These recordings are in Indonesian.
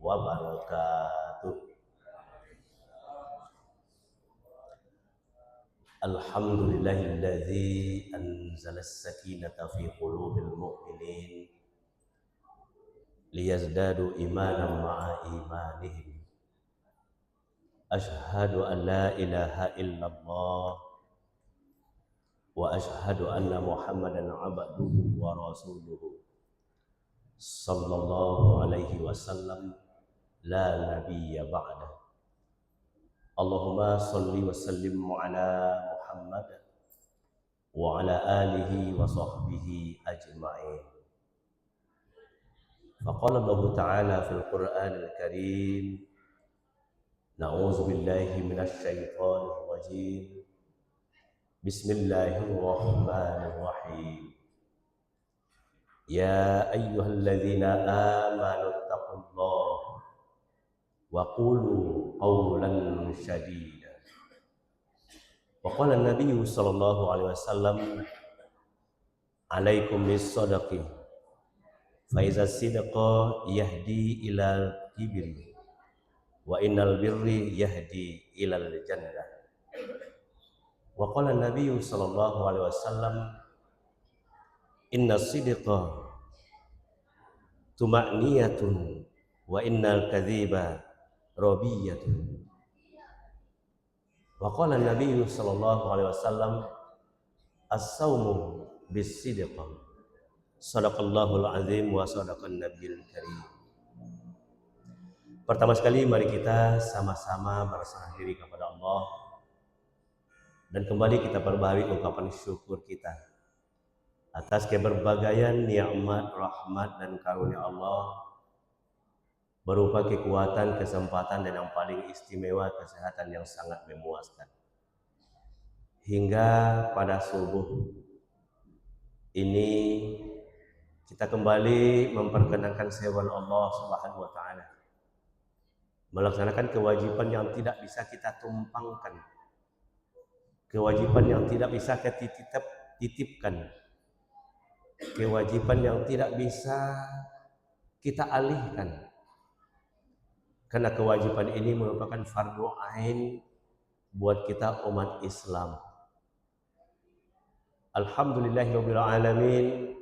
wabarakatuh. Alhamdulillahilladzi anzala as-sakinata fi qulubil mu'minin liyazdadu imanan ma'a imanihim. Ashhadu an la ilaha illallah wa ashhadu anna Muhammadan abduhu wa rasuluhu sallallahu alaihi wasallam la nabiyya ba'da. Allahumma salli wa sallim ala Muhammad wa ala alihi wa sahbihi ajma'in. Faqala Allah Ta'ala fil Qur'anil Karim, na'udzu billahi minasy syaithanir rajim. Bismillahirrahmanirrahim. Ya ayyuhalladzina amanu taqullaha wa qulu qawlan sadida. Wa qala an-nabiy sallallahu alaihi wasallam, alaikum bis-shadaqi fa iza sidqa yahdi ilal kibri wa innal birri yahdi ilal jannah. Wa qala an-nabiy sallallahu alaihi wasallam, inna sidqa tuma'niyatun wa innal kadhiba rabiyatun. Wa qala an-nabiy sallallahu alaihi wasallam, as-saumu bis-sidq. Shadaqallahul azim wa sadaqan nabiyil karim. Pertama sekali mari kita sama-sama berserah diri kepada Allah dan kembali kita perbaharui ungkapan syukur kita atas keberbagian nikmat, rahmat dan karunia Allah berupa kekuatan, kesempatan dan yang paling istimewa kesehatan yang sangat memuaskan. Hingga pada subuh ini kita kembali memperkenankan sewan Allah Subhanahu wa taala, melaksanakan kewajiban yang tidak bisa kita tumpangkan, kewajiban yang tidak bisa kita titipkan, kewajiban yang tidak bisa kita alihkan. Karena kewajiban ini merupakan fardu ain buat kita umat Islam. Alhamdulillahirabbil alamin.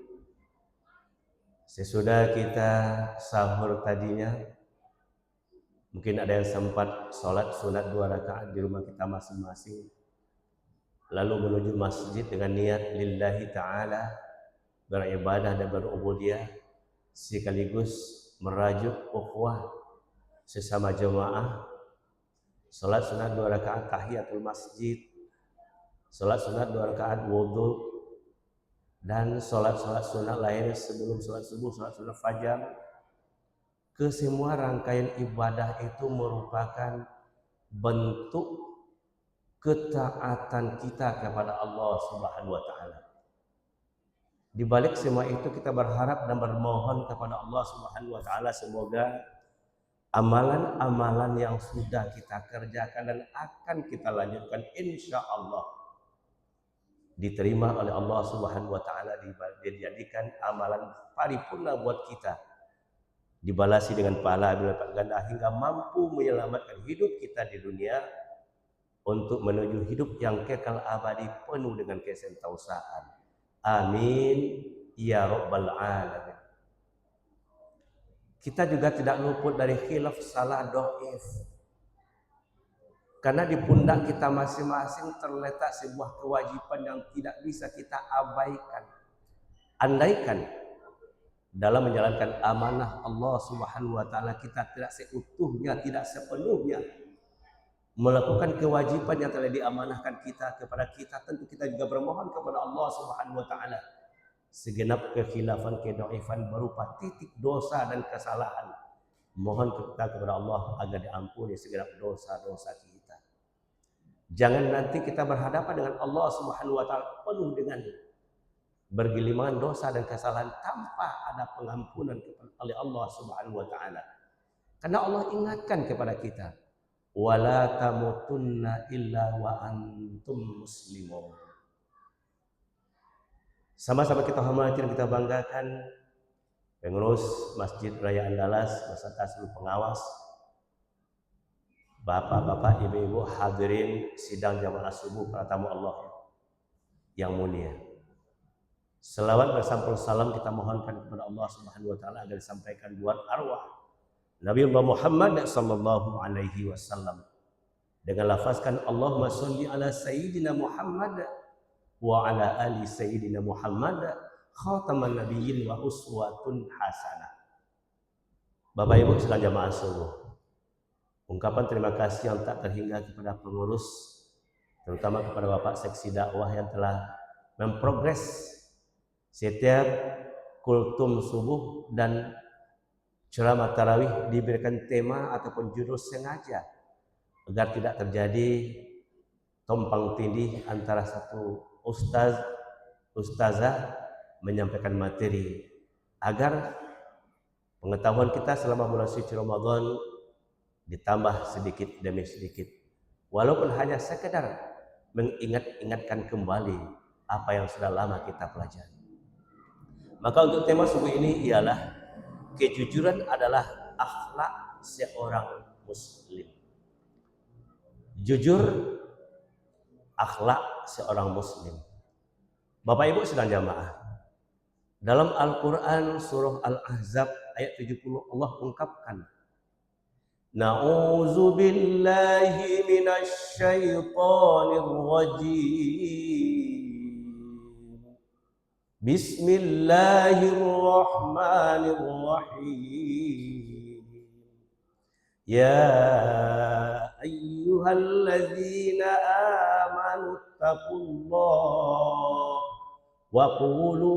Sesudah kita sahur tadinya, mungkin ada yang sempat sholat sunat 2 rakaat di rumah kita masing-masing, lalu menuju masjid dengan niat lillahi ta'ala, beribadah dan berubudiyah, sekaligus merajuk ukhuwah sesama jemaah, sholat sunat 2 rakaat tahiyatul masjid, sholat sunat 2 rakaat wudhu, dan sholat sunat lain sebelum sholat subuh, sholat sunat fajar. Kesemua rangkaian ibadah itu merupakan bentuk ketaatan kita kepada Allah Subhanahu wa taala. Di balik semua itu kita berharap dan bermohon kepada Allah Subhanahu wa taala semoga amalan-amalan yang sudah kita kerjakan dan akan kita lanjutkan insya Allah diterima oleh Allah Subhanahu wa taala, dijadikan amalan paripurna buat kita, dibalasi dengan pahala berlipat ganda hingga mampu menyelamatkan hidup kita di dunia untuk menuju hidup yang kekal abadi penuh dengan kesentausaan. Amin ya rabbal alamin. Kita juga tidak luput dari khilaf salah dhaif. Karena di pundak kita masing-masing terletak sebuah kewajiban yang tidak bisa kita abaikan. Andaikan dalam menjalankan amanah Allah Subhanahu wa taala kita tidak seutuhnya, tidak sepenuhnya melakukan kewajiban yang telah diamanahkan kita kepada kita, tentu kita juga bermohon kepada Allah Subhanahu wa taala segenap kekhilafan, kedhaifan berupa titik dosa dan kesalahan. Mohon kita kepada Allah agar diampuni segenap dosa-dosa kita. Jangan nanti kita berhadapan dengan Allah Subhanahu wa taala penuh dengan bergelimangan dosa dan kesalahan tanpa ada pengampunan oleh Allah Subhanahu wa taala. Karena Allah ingatkan kepada kita, wala tamutunna illa wa antum muslimun. Sama-sama kita hormati dan kita banggakan pengurus Masjid Raya Andalas beserta seluruh pengawas, bapak-bapak, ibu-ibu, hadirin sidang jamaah subuh para tamu Allah yang mulia. Selawat bersampul salam kita mohonkan kepada Allah Subhanahu wa taala agar disampaikan buat arwah Nabi Muhammad sallallahu alaihi wasallam dengan lafazkan Allahumma sholli ala sayyidina Muhammad wa ala ali sayyidina Muhammad khataman nabiyyin wa uswatun hasanah. Bapak Ibu sekalian jamaah subuh, ungkapan terima kasih yang tak terhingga kepada pengurus, terutama kepada Bapak Seksi Dakwah yang telah memprogres setiap kultum subuh dan ceramah tarawih diberikan tema ataupun judul sengaja agar tidak terjadi tumpang tindih antara satu ustazah menyampaikan materi, agar pengetahuan kita selama bulan suci Ramadan ditambah sedikit demi sedikit, walaupun hanya sekedar mengingat-ingatkan kembali apa yang sudah lama kita pelajari. Maka untuk tema subuh ini ialah kejujuran adalah akhlak seorang muslim. Jujur akhlak seorang muslim. Bapak Ibu sedang jamaah, dalam Al-Quran surah Al-Ahzab ayat 70 Allah ungkapkan, Na'udzubillahi minasyaitonir rajim. Bismillahirrahmanirrahim. Ya ayyuhalladzina amanu taqullah wa qulu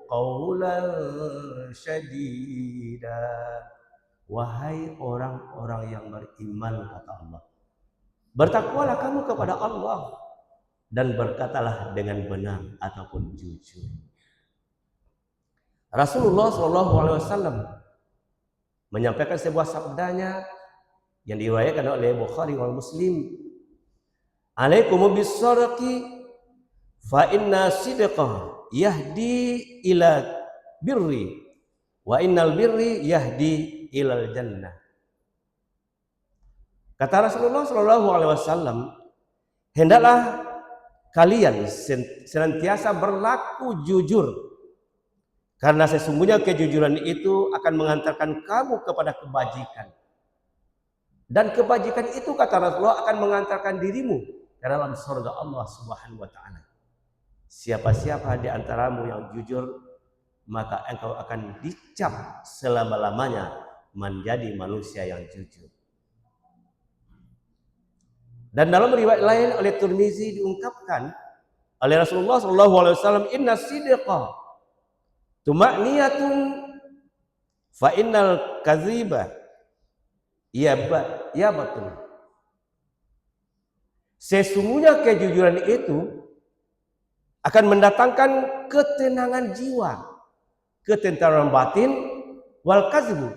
qawlan syadida. Wahai orang-orang yang beriman, kata Allah, bertakwalah kamu kepada Allah dan berkatalah dengan benar ataupun jujur. Rasulullah SAW menyampaikan sebuah sabdanya yang diriwayatkan oleh Bukhari wal Muslim, Alaikum bis-sidqi fa inna sidqa yahdi ila birri wa innal birri yahdi ilal jannah. Kata Rasulullah SAW, hendaklah kalian senantiasa berlaku jujur, karena sesungguhnya kejujuran itu akan mengantarkan kamu kepada kebajikan. Dan kebajikan itu, kata Rasulullah, akan mengantarkan dirimu ke dalam surga Allah Subhanahu wa taala. Siapa-siapa di antaramu yang jujur, maka engkau akan dicap selama-lamanya menjadi manusia yang jujur. Dan dalam riwayat lain oleh Tirmizi diungkapkan oleh Rasulullah SAW, Inna sidqa tuma'niyatun fa innal kadziba ya betul. Sesungguhnya kejujuran itu akan mendatangkan ketenangan jiwa, ketentraman batin, wal kadzbu,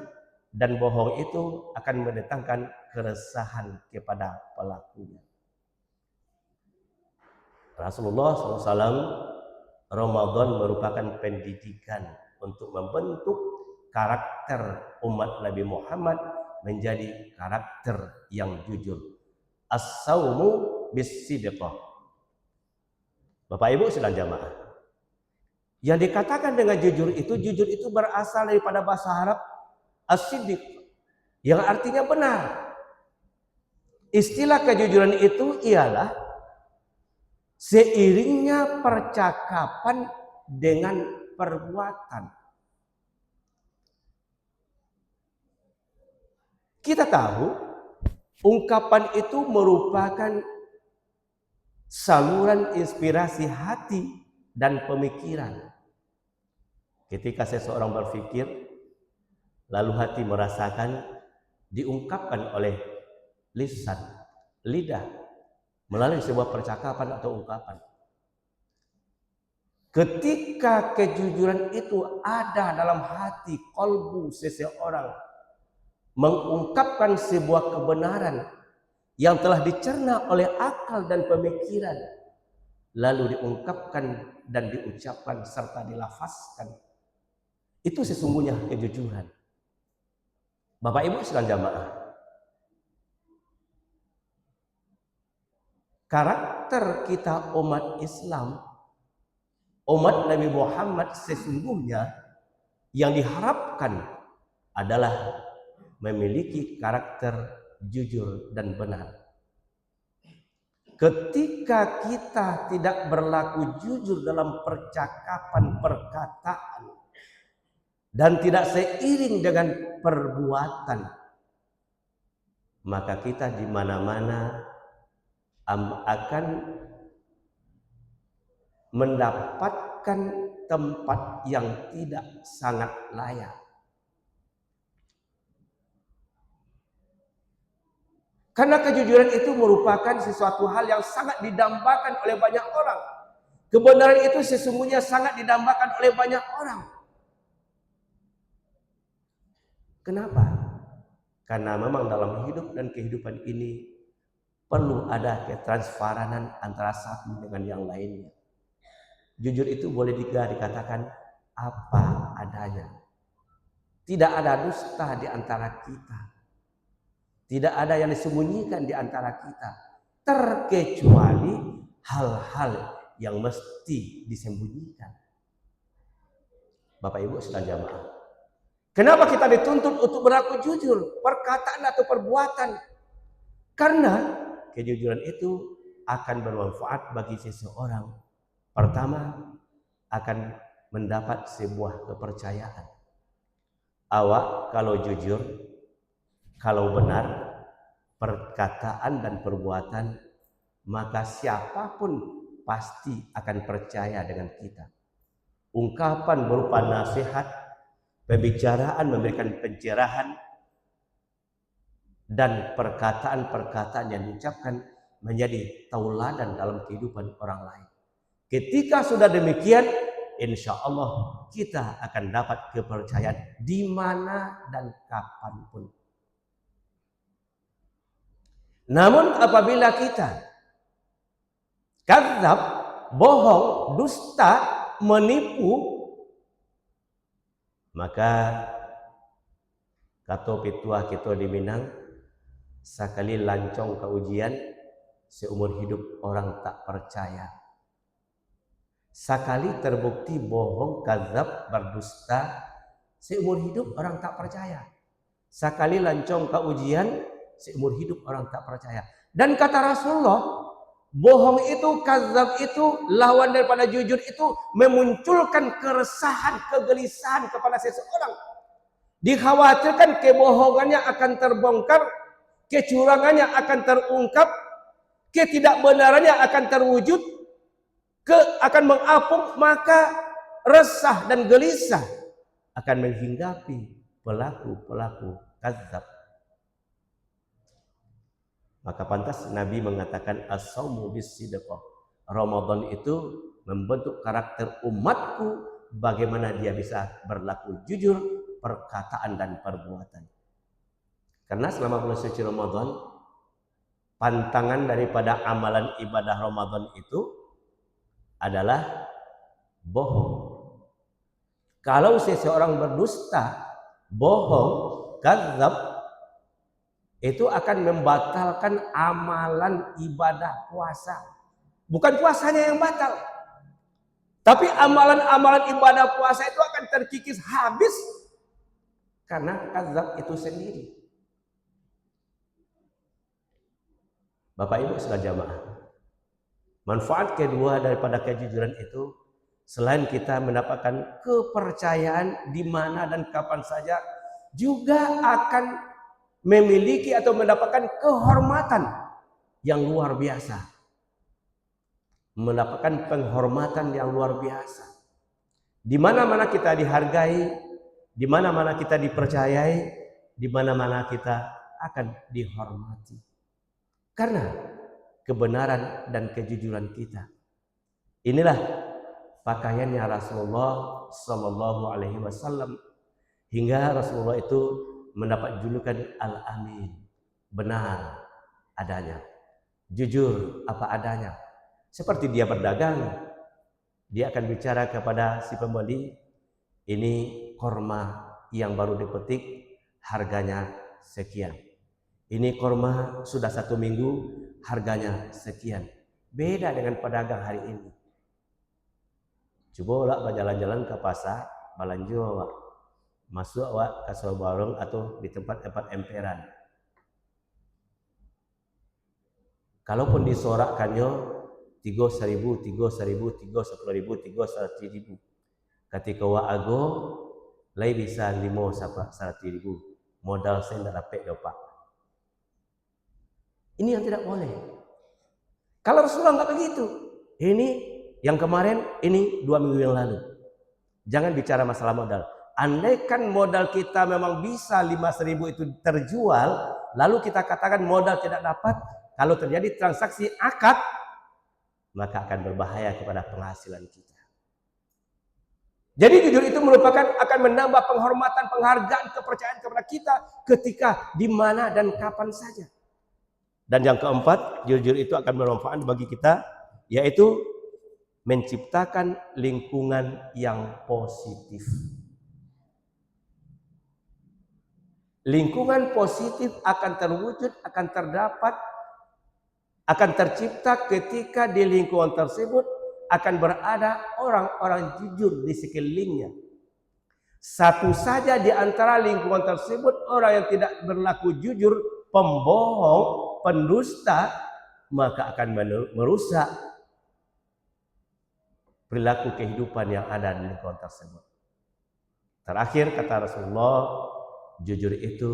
dan bohong itu akan mendatangkan keresahan kepada pelakunya. Rasulullah SAW, Ramadan merupakan pendidikan untuk membentuk karakter umat Nabi Muhammad menjadi karakter yang jujur. As-saumu bis-sidqah. Bapak Ibu sedang jamaah, yang dikatakan dengan jujur itu berasal daripada bahasa Arab as-siddiq, yang artinya benar. Istilah kejujuran itu ialah seiringnya percakapan dengan perbuatan. Kita tahu ungkapan itu merupakan saluran inspirasi hati dan pemikiran. Ketika seseorang berpikir, lalu hati merasakan, diungkapkan oleh lisan, lidah, melalui sebuah percakapan atau ungkapan. Ketika kejujuran itu ada dalam hati, kolbu seseorang, mengungkapkan sebuah kebenaran yang telah dicerna oleh akal dan pemikiran, lalu diungkapkan dan diucapkan serta dilafazkan, itu sesungguhnya kejujuran. Bapak Ibu sekalian jamaah, karakter kita umat Islam, umat Nabi Muhammad sesungguhnya yang diharapkan adalah memiliki karakter jujur dan benar. Ketika kita tidak berlaku jujur dalam percakapan, perkataan, dan tidak seiring dengan perbuatan, maka kita di mana-mana akan mendapatkan tempat yang tidak sangat layak. Karena kejujuran itu merupakan sesuatu hal yang sangat didambakan oleh banyak orang. Kebenaran itu sesungguhnya sangat didambakan oleh banyak orang. Kenapa? Karena memang dalam hidup dan kehidupan ini perlu ada ketransparan antara satu dengan yang lainnya. Jujur itu boleh dikatakan apa adanya. Tidak ada dusta di antara kita. Tidak ada yang disembunyikan di antara kita, terkecuali hal-hal yang mesti disembunyikan. Bapak Ibu sekalian jamaah, kenapa kita dituntut untuk berlaku jujur, perkataan atau perbuatan? Karena kejujuran itu akan bermanfaat bagi seseorang. Pertama, akan mendapat sebuah kepercayaan. Awak kalau jujur, kalau benar perkataan dan perbuatan, maka siapapun pasti akan percaya dengan kita. Ungkapan berupa nasihat, pembicaraan memberikan pencerahan, dan perkataan-perkataan yang diucapkan menjadi tauladan dalam kehidupan orang lain. Ketika sudah demikian, insya Allah kita akan dapat kepercayaan di mana dan kapanpun. Namun apabila kita kadzab, bohong, dusta, menipu, maka kata petua kita di Minang, sekali lancong ke ujian, seumur hidup orang tak percaya. Sekali terbukti bohong, kadzab, berdusta, seumur hidup orang tak percaya. Sekali lancong ke ujian, seumur hidup orang tak percaya. Dan kata Rasulullah, bohong itu, kadzab itu, lawan daripada jujur itu memunculkan keresahan, kegelisahan kepada seseorang. Dikhawatirkan kebohongannya akan terbongkar, kecurangannya akan terungkap, ketidakbenarannya akan terwujud, akan mengapung, maka resah dan gelisah akan menghinggapi pelaku-pelaku kadzab. Maka pantas Nabi mengatakan as-saumu bis-sidqah. Ramadan itu membentuk karakter umatku, bagaimana dia bisa berlaku jujur, perkataan dan perbuatan. Karena selama bulan suci Ramadan, pantangan daripada amalan ibadah Ramadan itu adalah bohong. Kalau seseorang berdusta, bohong, kadzab, itu akan membatalkan amalan ibadah puasa. Bukan puasanya yang batal, tapi amalan-amalan ibadah puasa itu akan terkikis habis karena kadzab itu sendiri. Bapak Ibu sekalian jamaah, manfaat kedua daripada kejujuran itu, selain kita mendapatkan kepercayaan di mana dan kapan saja, juga akan memiliki atau mendapatkan kehormatan yang luar biasa. Mendapatkan penghormatan yang luar biasa. Di mana-mana kita dihargai, di mana-mana kita dipercayai, di mana-mana kita akan dihormati. Karena kebenaran dan kejujuran kita. Inilah pakaiannya Rasulullah Sallallahu Alaihi Wasallam, hingga Rasulullah itu mendapat julukan Al-Amin, benar adanya, jujur apa adanya, Seperti dia berdagang, dia akan bicara kepada si pembeli, ini korma yang baru dipetik, harganya sekian. Ini korma sudah 1 minggu, harganya sekian. Beda dengan pedagang hari ini. Coba lah berjalan-jalan ke pasar, balanjo wak. Masuk wak ke sebuah warung atau di tempat-tempat emperan. Kalaupun disorakkannya 3.000, 3.000, 3.000, 3.000. Ketika wak ago, lai bisa 5.000. Modal saya tidak dapat dapat. Ini yang tidak boleh. Kalau Rasulullah nggak begitu. Ini yang kemarin, ini 2 minggu yang lalu. Jangan bicara masalah modal. Andaikan modal kita memang bisa 5.000 itu terjual, lalu kita katakan modal tidak dapat, kalau terjadi transaksi akad, maka akan berbahaya kepada penghasilan kita. Jadi jujur itu merupakan akan menambah penghormatan, penghargaan, kepercayaan kepada kita ketika, di mana dan kapan saja. Dan yang keempat, jujur itu akan bermanfaat bagi kita, yaitu menciptakan lingkungan yang positif. Lingkungan positif akan terwujud, akan terdapat, akan tercipta ketika di lingkungan tersebut akan berada orang-orang jujur di sekelilingnya. Satu saja di antara lingkungan tersebut orang yang tidak berlaku jujur, pembohong, pendusta, maka akan merusak perilaku kehidupan yang ada di lingkungan tersebut. Terakhir kata Rasulullah, jujur itu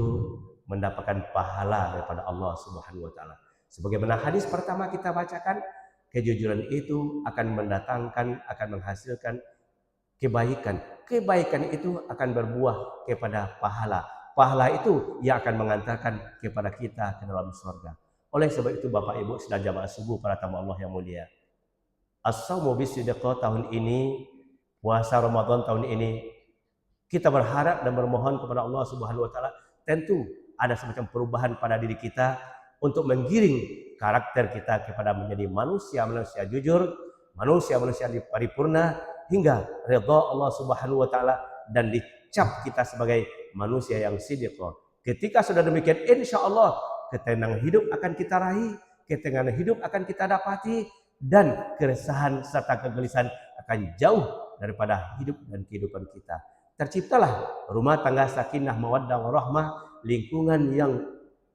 mendapatkan pahala daripada Allah Subhanahu wa taala. Sebagaimana hadis pertama kita bacakan, kejujuran itu akan mendatangkan, akan menghasilkan kebaikan. Kebaikan itu akan berbuah kepada pahala. Pahala itu yang akan mengantarkan kepada kita ke dalam surga. Oleh sebab itu Bapak Ibu sedang jamaah subuh para tamu Allah yang mulia. As-Shaumu bis-Sidqah tahun ini, puasa Ramadan tahun ini, kita berharap dan bermohon kepada Allah Subhanahu wa taala, tentu ada semacam perubahan pada diri kita untuk menggiring karakter kita kepada menjadi manusia-manusia jujur, manusia-manusia paripurna, hingga ridha Allah Subhanahu wa taala dan dicap kita sebagai manusia yang sidqah. Ketika sudah demikian, insya Allah ketenangan hidup akan kita raih, ketenangan hidup akan kita dapati, dan keresahan serta kegelisahan akan jauh daripada hidup dan kehidupan kita. Terciptalah rumah tangga sakinah, mawaddah, warahmah, lingkungan yang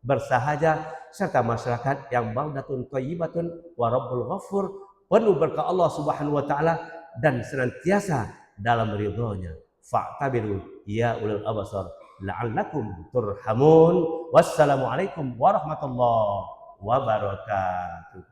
bersahaja, serta masyarakat yang baldatun thayyibatun wa rabbul ghafur, penuh berkah Allah Subhanahu wa taala dan senantiasa dalam ridhonya. Fa'tabiru ya ulul absar la'allakum turhamun. Wassalamualaikum warahmatullahi wabarakatuh.